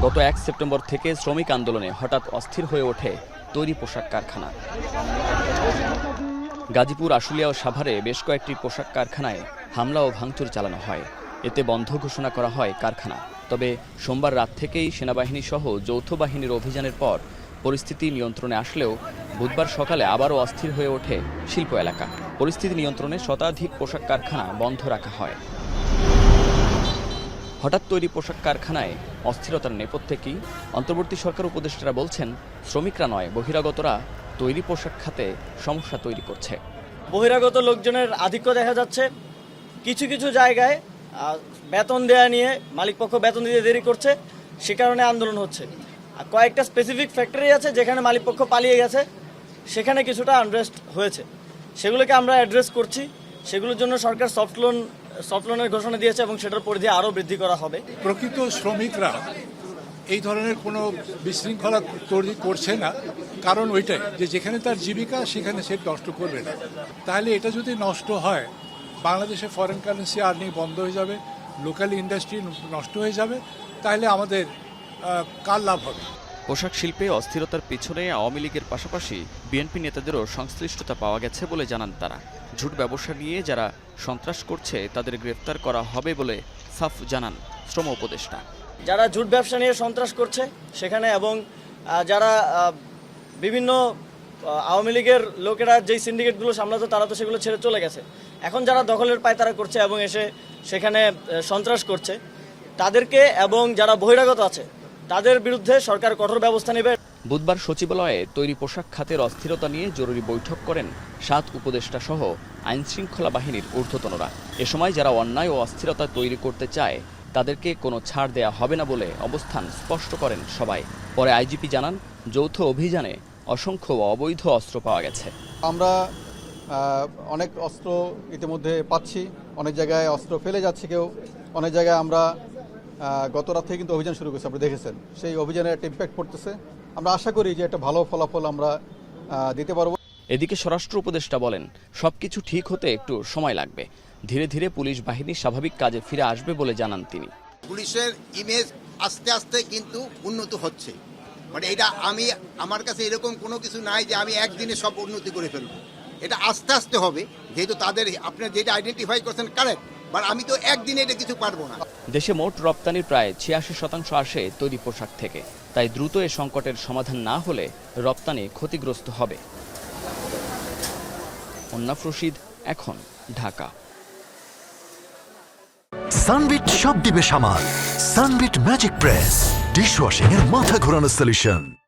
গত ১ সেপ্টেম্বর থেকে শ্রমিক আন্দোলনে হঠাৎ অস্থির হয়ে ওঠে তৈরি পোশাক কারখানা। গাজীপুর, আশুলিয়া ও সাভারে বেশ কয়েকটি পোশাক কারখানায় হামলা ও ভাঙচুর চালানো হয়। এতে বন্ধ ঘোষণা করা হয় কারখানা। তবে সোমবার রাত থেকেই সেনাবাহিনী সহ যৌথ বাহিনীর অভিযানের পর পরিস্থিতি নিয়ন্ত্রণে আসলেও বুধবার সকালে আবারও অস্থির হয়ে ওঠে শিল্প এলাকা। পরিস্থিতি নিয়ন্ত্রণে শতাধিক পোশাক কারখানা বন্ধ রাখা হয়। হঠাৎ তৈরি পোশাক কারখানায় অস্থিরতার নেপথ্যে কি? অন্তর্বর্তী সরকার উপদেষ্টারা বলছেন, শ্রমিকরা নয়, বহিরাগতরা তৈরি পোশাক খাতে সমস্যা তৈরি করছে। বহিরাগত লোকজনের আধিক্য দেখা যাচ্ছে। কিছু কিছু জায়গায় বেতন দেয়া নিয়ে মালিকপক্ষ বেতন দিতে দেরি করছে, সে কারণে আন্দোলন হচ্ছে। আর কয়েকটা স্পেসিফিক ফ্যাক্টরি আছে যেখানে মালিকপক্ষ পালিয়ে গেছে, সেখানে কিছুটা আনরেস্ট হয়েছে। সেগুলোকে আমরা অ্যাড্রেস করছি। সেগুলোর জন্য সরকার সফট লোনের ঘোষণা দিয়েছে এবং সেটার পরিধি আরও বৃদ্ধি করা হবে। প্রকৃত শ্রমিকরা এই ধরনের কোনো বিশৃঙ্খলা তৈরি করছে না, কারণ ওইটাই যে যেখানে তার জীবিকা সেখানে সে নষ্ট করবে না। তাহলে এটা যদি নষ্ট হয়, বাংলাদেশে ফরেন কারেন্সি আর্নিং বন্ধ হয়ে যাবে, লোকাল ইন্ডাস্ট্রি নষ্ট হয়ে যাবে, তাহলে আমাদের কার লাভ হবে? পোশাক শিল্পে অস্থিরতার পিছনে আওয়ামী লীগের পাশাপাশি বিএনপি নেতাদেরও সংশ্লিষ্টতা পাওয়া গেছে বলে জানান তারা। ঝুট ব্যবসা নিয়ে যারা সন্ত্রাস করছে তাদের গ্রেফতার করা হবে বলে সাফ জানান শ্রম উপদেষ্টা। যারা ঝুট ব্যবসা নিয়ে সন্ত্রাস করছে সেখানে, এবং যারা বিভিন্ন আওয়ামী লীগের লোকেরা যেই সিন্ডিকেটগুলো সামলাতো তারা তো সেগুলো ছেড়ে চলে গেছে। এখন যারা দখলের পায়তারা করছে এবং এসে সেখানে সন্ত্রাস করছে তাদেরকে, এবং যারা বহিরাগত আছে তাদের বিরুদ্ধে সরকার কঠোর ব্যবস্থা নেবে। বুধবার সচিবালয়ে তৈরি পোশাক খাতের অস্থিরতা নিয়ে জরুরি বৈঠক করেন ৭ উপদেষ্টা সহ আইনশৃঙ্খলা বাহিনীর ঊর্ধ্বতনরা। এ সময় যারা অন্যায় ও অস্থিরতা তৈরি করতে চায় তাদেরকে কোনো ছাড় দেয়া হবে না বলে অবস্থান স্পষ্ট করেন সবাই। পরে আইজিপি জানান, যৌথ অভিযানে অসংখ্য অবৈধ অস্ত্র পাওয়া গেছে। আমরা অনেক অস্ত্র ইতিমধ্যে পাচ্ছি, অনেক জায়গায় অস্ত্র ফেলে যাচ্ছে কেউ, অনেক জায়গায় আমরা গত রাত থেকে কিন্তু অভিযান শুরু করেছি, আপনি দেখেছেন। সেই অভিযানের একটা ইম্প্যাক্ট পড়তেছে। আমরা আশা করি যে একটা ভালো ফলাফল আমরা দিতে পারবো। এদিকে স্বরাষ্ট্র উপদেষ্টা বলেন, সবকিছু ঠিক হতে একটু সময় লাগবে। ধীরে ধীরে পুলিশ বাহিনী স্বাভাবিক কাজে ফিরে আসবে বলে জানান তিনি। পুলিশের ইমেজ আস্তে আস্তে কিন্তু উন্নত হচ্ছে। মানে এটা আমার কাছে এরকম কোনো কিছু নাই যে আমি একদিনে সব উন্নতি করে ফেলবো। এটা আস্তে আস্তে হবে, যেহেতু তাদের আপনার যেটা আইডেন্টিফাই করছেন কারেক্ট, বাট আমি তো একদিনে এটা কিছু পারবো না। দেশে মোট রপ্তানির প্রায় ৮৬% আসে তৈরি পোশাক থেকে। তাই দ্রুত এ সংকটের সমাধান না হলে রপ্তানি ক্ষতিগ্রস্ত হবে। মুন্নাফ রশিদ, এখন, ঢাকা। সানবিট সব দিবে সামাল। সানবিট ম্যাজিক প্রেস ডিশওয়াশিং এর মাথা ঘোরানো সলিউশন।